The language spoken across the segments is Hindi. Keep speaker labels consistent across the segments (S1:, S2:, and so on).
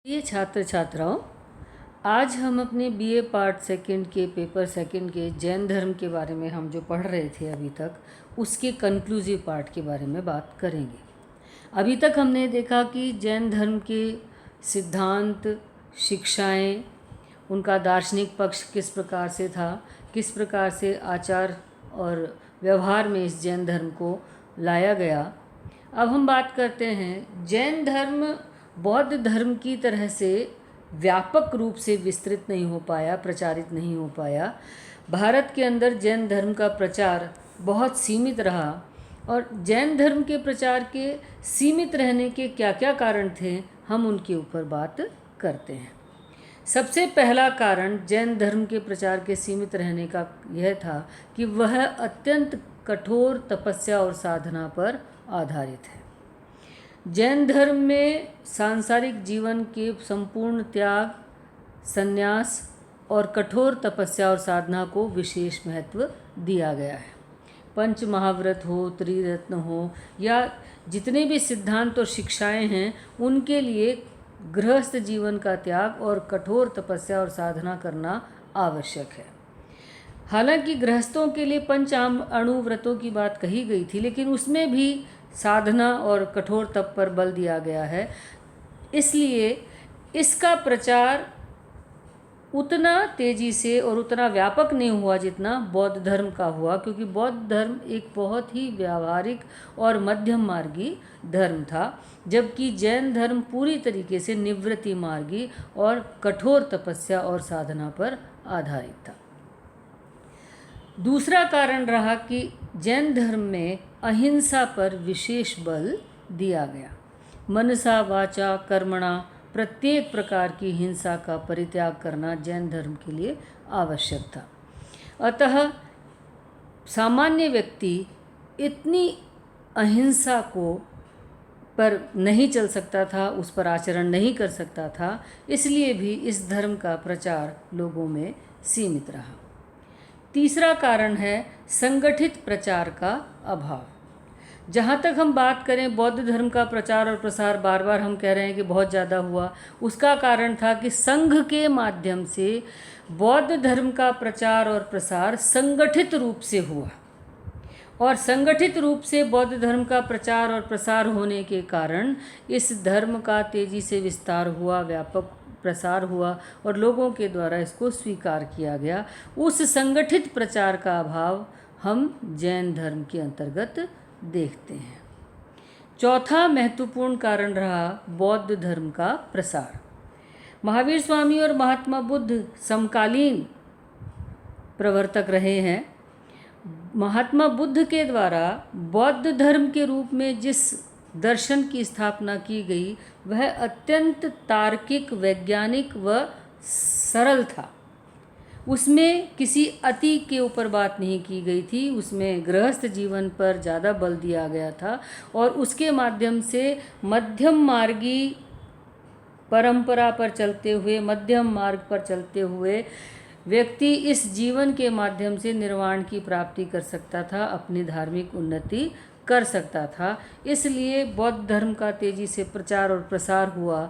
S1: ये छात्र छात्राओं, आज हम अपने बीए पार्ट सेकंड के पेपर सेकंड के जैन धर्म के बारे में हम जो पढ़ रहे थे अभी तक उसके कंक्लूसिव पार्ट के बारे में बात करेंगे। अभी तक हमने देखा कि जैन धर्म के सिद्धांत, शिक्षाएं, उनका दार्शनिक पक्ष किस प्रकार से था, किस प्रकार से आचार और व्यवहार में इस जैन धर्म को लाया गया। अब हम बात करते हैं जैन धर्म बौद्ध धर्म की तरह से व्यापक रूप से विस्तृत नहीं हो पाया, प्रचारित नहीं हो पाया। भारत के अंदर जैन धर्म का प्रचार बहुत सीमित रहा और जैन धर्म के प्रचार के सीमित रहने के क्या क्या कारण थे, हम उनके ऊपर बात करते हैं। सबसे पहला कारण जैन धर्म के प्रचार के सीमित रहने का यह था कि वह अत्यंत कठोर तपस्या और साधना पर आधारित है। जैन धर्म में सांसारिक जीवन के संपूर्ण त्याग, संन्यास और कठोर तपस्या और साधना को विशेष महत्व दिया गया है। पंच महाव्रत हो, त्रिरत्न हो या जितने भी सिद्धांत और शिक्षाएं हैं, उनके लिए गृहस्थ जीवन का त्याग और कठोर तपस्या और साधना करना आवश्यक है। हालांकि गृहस्थों के लिए पंच अणु व्रतों की बात कही गई थी, लेकिन उसमें भी साधना और कठोर तप पर बल दिया गया है। इसलिए इसका प्रचार उतना तेजी से और उतना व्यापक नहीं हुआ जितना बौद्ध धर्म का हुआ, क्योंकि बौद्ध धर्म एक बहुत ही व्यावहारिक और मध्यम मार्गी धर्म था, जबकि जैन धर्म पूरी तरीके से निवृत्ति मार्गी और कठोर तपस्या और साधना पर आधारित था। दूसरा कारण रहा कि जैन धर्म में अहिंसा पर विशेष बल दिया गया। मनसा वाचा कर्मणा प्रत्येक प्रकार की हिंसा का परित्याग करना जैन धर्म के लिए आवश्यक था। अतः सामान्य व्यक्ति इतनी अहिंसा को पर नहीं चल सकता था, उस पर आचरण नहीं कर सकता था, इसलिए भी इस धर्म का प्रचार लोगों में सीमित रहा। तीसरा कारण है संगठित प्रचार का अभाव। जहाँ तक हम बात करें बौद्ध धर्म का प्रचार और प्रसार, बार बार हम कह रहे हैं कि बहुत ज़्यादा हुआ, उसका कारण था कि संघ के माध्यम से बौद्ध धर्म का प्रचार और प्रसार संगठित रूप से हुआ और संगठित रूप से बौद्ध धर्म का प्रचार और प्रसार होने के कारण इस धर्म का तेज़ी से विस्तार हुआ, व्यापक प्रसार हुआ और लोगों के द्वारा इसको स्वीकार किया गया। उस संगठित प्रचार का अभाव हम जैन धर्म के अंतर्गत देखते हैं। चौथा महत्वपूर्ण कारण रहा बौद्ध धर्म का प्रसार। महावीर स्वामी और महात्मा बुद्ध समकालीन प्रवर्तक रहे हैं। महात्मा बुद्ध के द्वारा बौद्ध धर्म के रूप में जिस दर्शन की स्थापना की गई वह अत्यंत तार्किक, वैज्ञानिक व सरल था। उसमें किसी अति के ऊपर बात नहीं की गई थी, उसमें गृहस्थ जीवन पर ज़्यादा बल दिया गया था और उसके माध्यम से मध्यम मार्गी परंपरा पर चलते हुए, मध्यम मार्ग पर चलते हुए व्यक्ति इस जीवन के माध्यम से निर्वाण की प्राप्ति कर सकता था, अपनी धार्मिक उन्नति कर सकता था। इसलिए बौद्ध धर्म का तेज़ी से प्रचार और प्रसार हुआ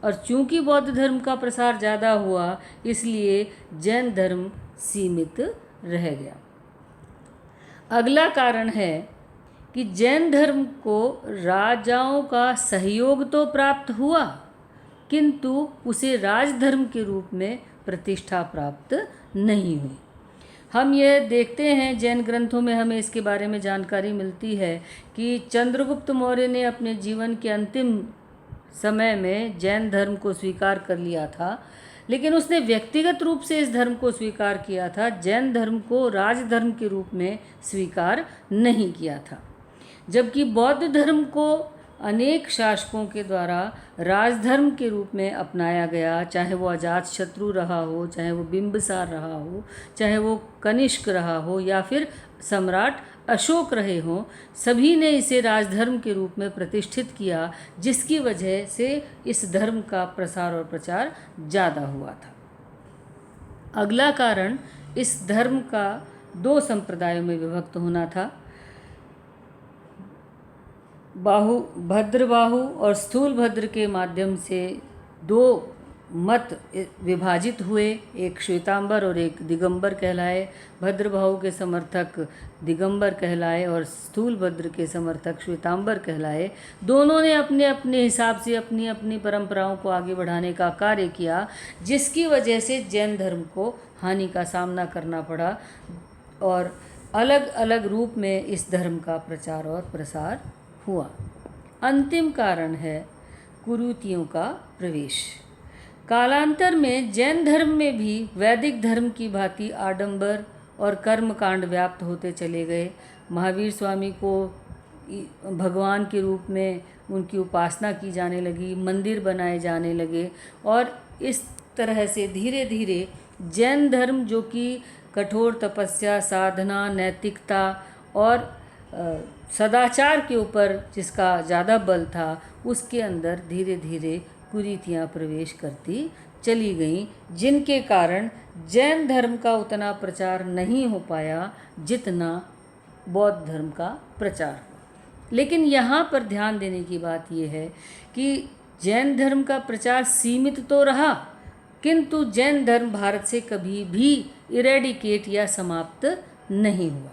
S1: और चूंकि बौद्ध धर्म का प्रसार ज़्यादा हुआ इसलिए जैन धर्म सीमित रह गया। अगला कारण है कि जैन धर्म को राजाओं का सहयोग तो प्राप्त हुआ, किंतु उसे राजधर्म के रूप में प्रतिष्ठा प्राप्त नहीं हुई। हम यह देखते हैं जैन ग्रंथों में हमें इसके बारे में जानकारी मिलती है कि चंद्रगुप्त मौर्य ने अपने जीवन के अंतिम समय में जैन धर्म को स्वीकार कर लिया था, लेकिन उसने व्यक्तिगत रूप से इस धर्म को स्वीकार किया था, जैन धर्म को राजधर्म के रूप में स्वीकार नहीं किया था। जबकि बौद्ध धर्म को अनेक शासकों के द्वारा राजधर्म के रूप में अपनाया गया, चाहे वो अजातशत्रु रहा हो, चाहे वो बिंबिसार रहा हो, चाहे वो कनिष्क रहा हो या फिर सम्राट अशोक रहे हों, सभी ने इसे राजधर्म के रूप में प्रतिष्ठित किया, जिसकी वजह से इस धर्म का प्रसार और प्रचार ज़्यादा हुआ था। अगला कारण इस धर्म का दो संप्रदायों में विभक्त होना था। भद्रबाहु और स्थूल भद्र के माध्यम से दो मत विभाजित हुए, एक श्वेतांबर और एक दिगंबर कहलाए। भद्रभाव के समर्थक दिगंबर कहलाए और स्थूलभद्र के समर्थक श्वेतांबर कहलाए। दोनों ने अपने अपने हिसाब से अपनी अपनी परंपराओं को आगे बढ़ाने का कार्य किया, जिसकी वजह से जैन धर्म को हानि का सामना करना पड़ा और अलग अलग रूप में इस धर्म का प्रचार और प्रसार हुआ। अंतिम कारण है कुरीतियों का प्रवेश। कालांतर में जैन धर्म में भी वैदिक धर्म की भांति आडंबर और कर्मकांड व्याप्त होते चले गए। महावीर स्वामी को भगवान के रूप में उनकी उपासना की जाने लगी, मंदिर बनाए जाने लगे और इस तरह से धीरे धीरे जैन धर्म, जो कि कठोर तपस्या, साधना, नैतिकता और सदाचार के ऊपर जिसका ज़्यादा बल था, उसके अंदर धीरे धीरे कुरीतियाँ प्रवेश करती चली गईं, जिनके कारण जैन धर्म का उतना प्रचार नहीं हो पाया जितना बौद्ध धर्म का प्रचार हुआ। लेकिन यहाँ पर ध्यान देने की बात यह है कि जैन धर्म का प्रचार सीमित तो रहा, किंतु जैन धर्म भारत से कभी भी इरेडिकेट या समाप्त नहीं हुआ।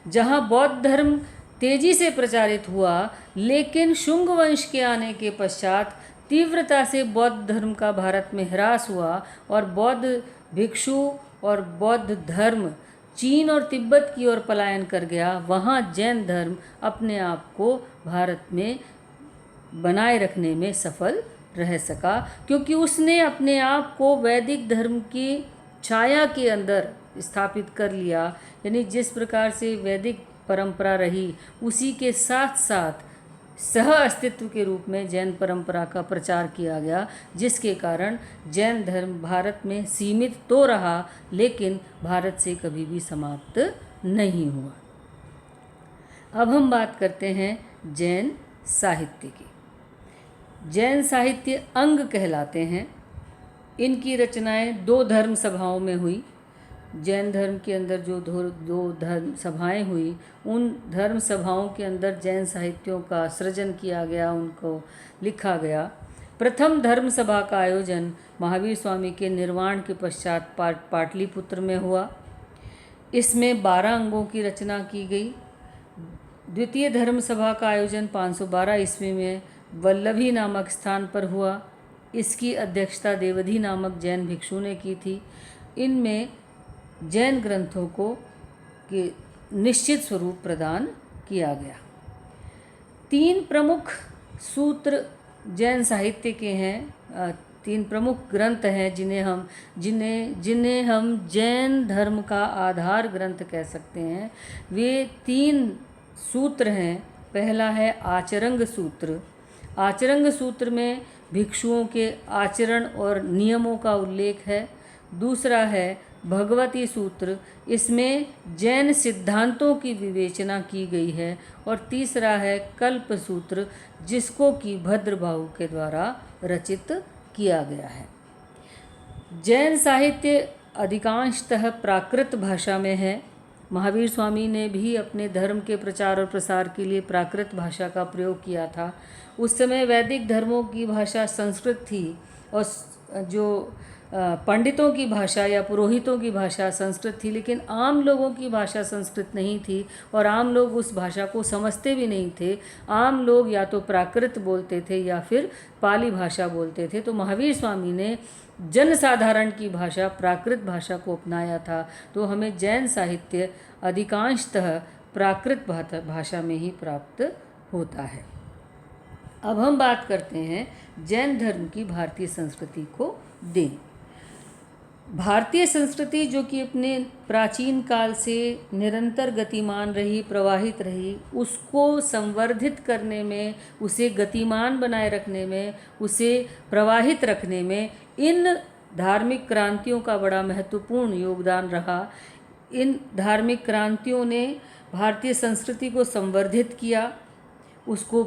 S1: जहाँ बौद्ध धर्म तेजी से प्रचारित हुआ, लेकिन शुंग वंश के आने के पश्चात तीव्रता से बौद्ध धर्म का भारत में ह्रास हुआ और बौद्ध भिक्षु और बौद्ध धर्म चीन और तिब्बत की ओर पलायन कर गया। वहाँ जैन धर्म अपने आप को भारत में बनाए रखने में सफल रह सका, क्योंकि उसने अपने आप को वैदिक धर्म की छाया के अंदर स्थापित कर लिया। यानी जिस प्रकार से वैदिक परंपरा रही, उसी के साथ साथ सह अस्तित्व के रूप में जैन परंपरा का प्रचार किया गया, जिसके कारण जैन धर्म भारत में सीमित तो रहा, लेकिन भारत से कभी भी समाप्त नहीं हुआ। अब हम बात करते हैं जैन साहित्य की। जैन साहित्य अंग कहलाते हैं। इनकी रचनाएं दो धर्म सभाओं में हुई। जैन धर्म के अंदर जो दो धर्म सभाएं हुई, उन धर्म सभाओं के अंदर जैन साहित्यों का सृजन किया गया, उनको लिखा गया। प्रथम धर्म सभा का आयोजन महावीर स्वामी के निर्वाण के पश्चात पाटलिपुत्र में हुआ। इसमें 12 अंगों की रचना की गई। द्वितीय धर्म सभा का आयोजन 512 ईस्वी में वल्लभी नामक स्थान पर हुआ। इसकी अध्यक्षता देवधी नामक जैन भिक्षु ने की थी। इनमें जैन ग्रंथों को निश्चित स्वरूप प्रदान किया गया। 3 प्रमुख सूत्र जैन साहित्य के हैं। 3 प्रमुख ग्रंथ हैं जिन्हें हम जैन धर्म का आधार ग्रंथ कह सकते हैं। वे 3 सूत्र हैं। पहला है आचरंग सूत्र। आचरंग सूत्र में भिक्षुओं के आचरण और नियमों का उल्लेख है। दूसरा है भगवती सूत्र। इसमें जैन सिद्धांतों की विवेचना की गई है। और तीसरा है कल्प सूत्र, जिसको कि भद्रबाहु के द्वारा रचित किया गया है। जैन साहित्य अधिकांशतः प्राकृत भाषा में है। महावीर स्वामी ने भी अपने धर्म के प्रचार और प्रसार के लिए प्राकृत भाषा का प्रयोग किया था। उस समय वैदिक धर्मों की भाषा संस्कृत थी और जो पंडितों की भाषा या पुरोहितों की भाषा संस्कृत थी, लेकिन आम लोगों की भाषा संस्कृत नहीं थी और आम लोग उस भाषा को समझते भी नहीं थे। आम लोग या तो प्राकृत बोलते थे या फिर पाली भाषा बोलते थे। तो महावीर स्वामी ने जनसाधारण की भाषा प्राकृत भाषा को अपनाया था। तो हमें जैन साहित्य अधिकांशतः प्राकृत भाषा में ही प्राप्त होता है। अब हम बात करते हैं जैन धर्म की भारतीय संस्कृति को दें। भारतीय संस्कृति जो कि अपने प्राचीन काल से निरंतर गतिमान रही, प्रवाहित रही, उसको संवर्धित करने में, उसे गतिमान बनाए रखने में, उसे प्रवाहित रखने में इन धार्मिक क्रांतियों का बड़ा महत्वपूर्ण योगदान रहा। इन धार्मिक क्रांतियों ने भारतीय संस्कृति को संवर्धित किया, उसको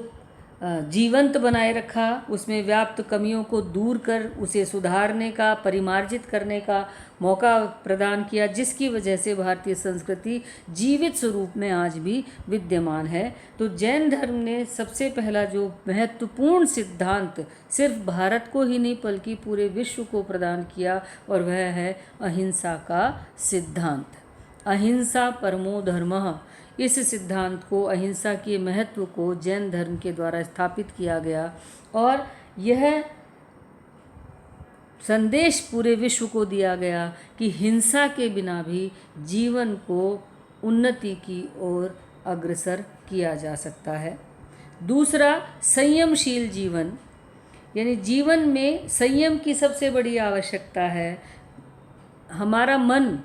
S1: जीवंत बनाए रखा, उसमें व्याप्त कमियों को दूर कर उसे सुधारने का, परिमार्जित करने का मौका प्रदान किया, जिसकी वजह से भारतीय संस्कृति जीवित स्वरूप में आज भी विद्यमान है। तो जैन धर्म ने सबसे पहला जो महत्वपूर्ण सिद्धांत सिर्फ भारत को ही नहीं बल्कि पूरे विश्व को प्रदान किया, और वह है अहिंसा का सिद्धांत। अहिंसा परमो धर्मः, इस सिद्धांत को, अहिंसा के महत्व को जैन धर्म के द्वारा स्थापित किया गया, और यह संदेश पूरे विश्व को दिया गया कि हिंसा के बिना भी जीवन को उन्नति की ओर अग्रसर किया जा सकता है। दूसरा, संयमशील जीवन, यानी जीवन में संयम की सबसे बड़ी आवश्यकता है। हमारा मन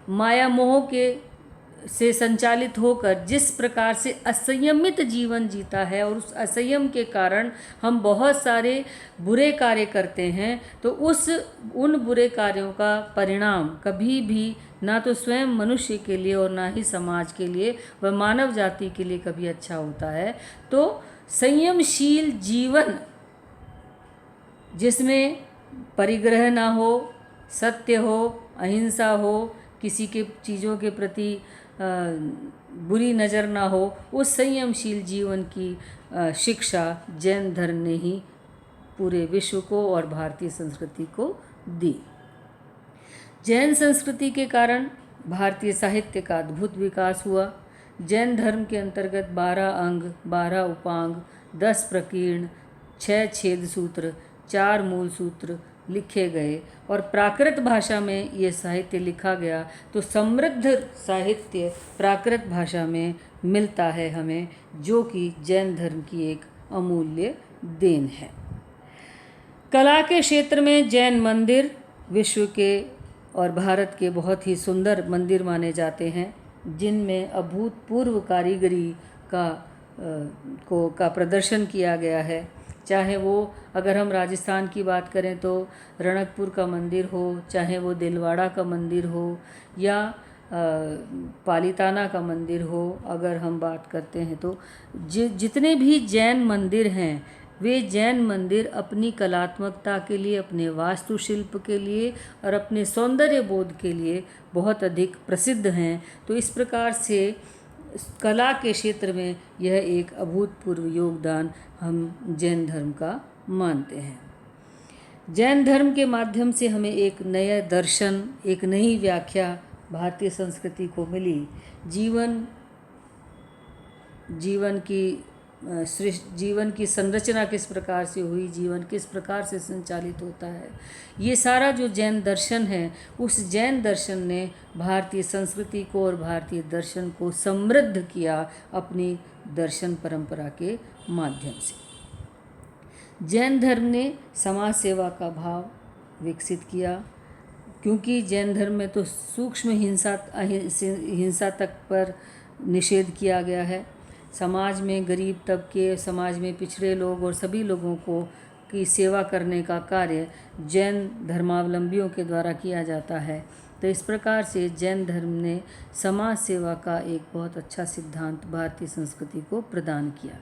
S1: माया मोह के से संचालित होकर जिस प्रकार से असंयमित जीवन जीता है, और उस असंयम के कारण हम बहुत सारे बुरे कार्य करते हैं, तो उन बुरे कार्यों का परिणाम कभी भी ना तो स्वयं मनुष्य के लिए और ना ही समाज के लिए व मानव जाति के लिए कभी अच्छा होता है। तो संयमशील जीवन जिसमें परिग्रह ना हो, सत्य हो, अहिंसा हो, किसी के चीज़ों के प्रति बुरी नज़र ना हो, उस संयमशील जीवन की शिक्षा जैन धर्म ने ही पूरे विश्व को और भारतीय संस्कृति को दी। जैन संस्कृति के कारण भारतीय साहित्य का अद्भुत विकास हुआ। जैन धर्म के अंतर्गत 12 अंग, 12 उपांग, 10 प्रकीर्ण, 6 छेद सूत्र, 4 मूल सूत्र लिखे गए, और प्राकृत भाषा में ये साहित्य लिखा गया। तो समृद्ध साहित्य प्राकृत भाषा में मिलता है हमें, जो कि जैन धर्म की एक अमूल्य देन है। कला के क्षेत्र में जैन मंदिर विश्व के और भारत के बहुत ही सुंदर मंदिर माने जाते हैं, जिनमें अभूतपूर्व कारीगरी का प्रदर्शन किया गया है। चाहे वो, अगर हम राजस्थान की बात करें तो रणकपुर का मंदिर हो, चाहे वो दिलवाड़ा का मंदिर हो, या पालीताना का मंदिर हो, अगर हम बात करते हैं तो जितने भी जैन मंदिर हैं, वे जैन मंदिर अपनी कलात्मकता के लिए, अपने वास्तुशिल्प के लिए और अपने सौंदर्य बोध के लिए बहुत अधिक प्रसिद्ध हैं। तो इस प्रकार से कला के क्षेत्र में यह एक अभूतपूर्व योगदान हम जैन धर्म का मानते हैं। जैन धर्म के माध्यम से हमें एक नया दर्शन, एक नई व्याख्या भारतीय संस्कृति को मिली। जीवन की संरचना किस प्रकार से हुई, जीवन किस प्रकार से संचालित होता है, ये सारा जो जैन दर्शन है, उस जैन दर्शन ने भारतीय संस्कृति को और भारतीय दर्शन को समृद्ध किया अपनी दर्शन परंपरा के माध्यम से। जैन धर्म ने समाज सेवा का भाव विकसित किया, क्योंकि जैन धर्म में तो सूक्ष्म हिंसा तक पर निषेध किया गया है। समाज में गरीब तबके, समाज में पिछड़े लोग और सभी लोगों को की सेवा करने का कार्य जैन धर्मावलंबियों के द्वारा किया जाता है। तो इस प्रकार से जैन धर्म ने समाज सेवा का एक बहुत अच्छा सिद्धांत भारतीय संस्कृति को प्रदान किया।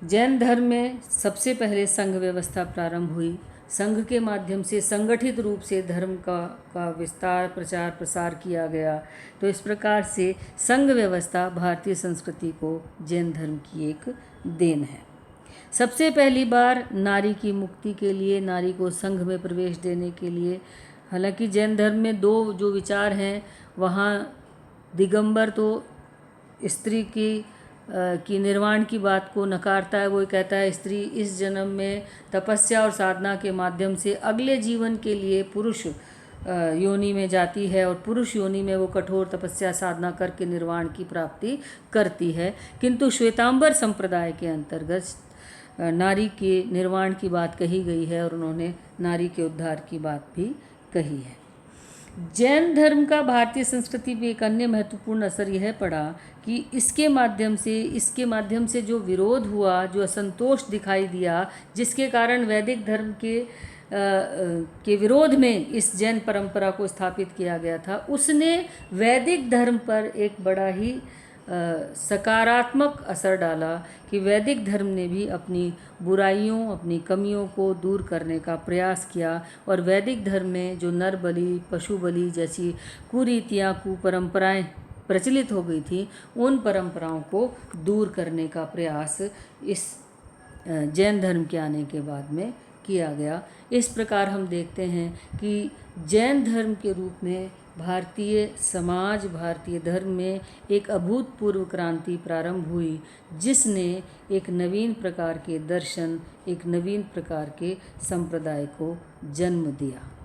S1: जैन धर्म में सबसे पहले संघ व्यवस्था प्रारंभ हुई। संघ के माध्यम से संगठित रूप से धर्म का विस्तार, प्रचार, प्रसार किया गया। तो इस प्रकार से संघ व्यवस्था भारतीय संस्कृति को जैन धर्म की एक देन है। सबसे पहली बार नारी की मुक्ति के लिए, नारी को संघ में प्रवेश देने के लिए, हालांकि जैन धर्म में दो जो विचार हैं, वहाँ दिगंबर तो स्त्री की निर्वाण की बात को नकारता है। वो कहता है स्त्री इस जन्म में तपस्या और साधना के माध्यम से अगले जीवन के लिए पुरुष योनि में जाती है, और पुरुष योनि में वो कठोर तपस्या साधना करके निर्वाण की प्राप्ति करती है। किंतु श्वेतांबर संप्रदाय के अंतर्गत नारी के निर्वाण की बात कही गई है, और उन्होंने नारी के उद्धार की बात भी कही है। जैन धर्म का भारतीय संस्कृति में एक अन्य महत्वपूर्ण असर यह पड़ा कि इसके माध्यम से जो विरोध हुआ, जो असंतोष दिखाई दिया, जिसके कारण वैदिक धर्म के विरोध में इस जैन परंपरा को स्थापित किया गया था, उसने वैदिक धर्म पर एक बड़ा ही सकारात्मक असर डाला कि वैदिक धर्म ने भी अपनी बुराइयों, अपनी कमियों को दूर करने का प्रयास किया और वैदिक धर्म में जो नर बलि, पशु बलि जैसी कुरीतियाँ, कुपरंपराएं प्रचलित हो गई थी, उन परंपराओं को दूर करने का प्रयास इस जैन धर्म के आने के बाद में किया गया। इस प्रकार हम देखते हैं कि जैन धर्म के रूप में भारतीय समाज, भारतीय धर्म में एक अभूतपूर्व क्रांति प्रारंभ हुई, जिसने एक नवीन प्रकार के दर्शन, एक नवीन प्रकार के संप्रदाय को जन्म दिया।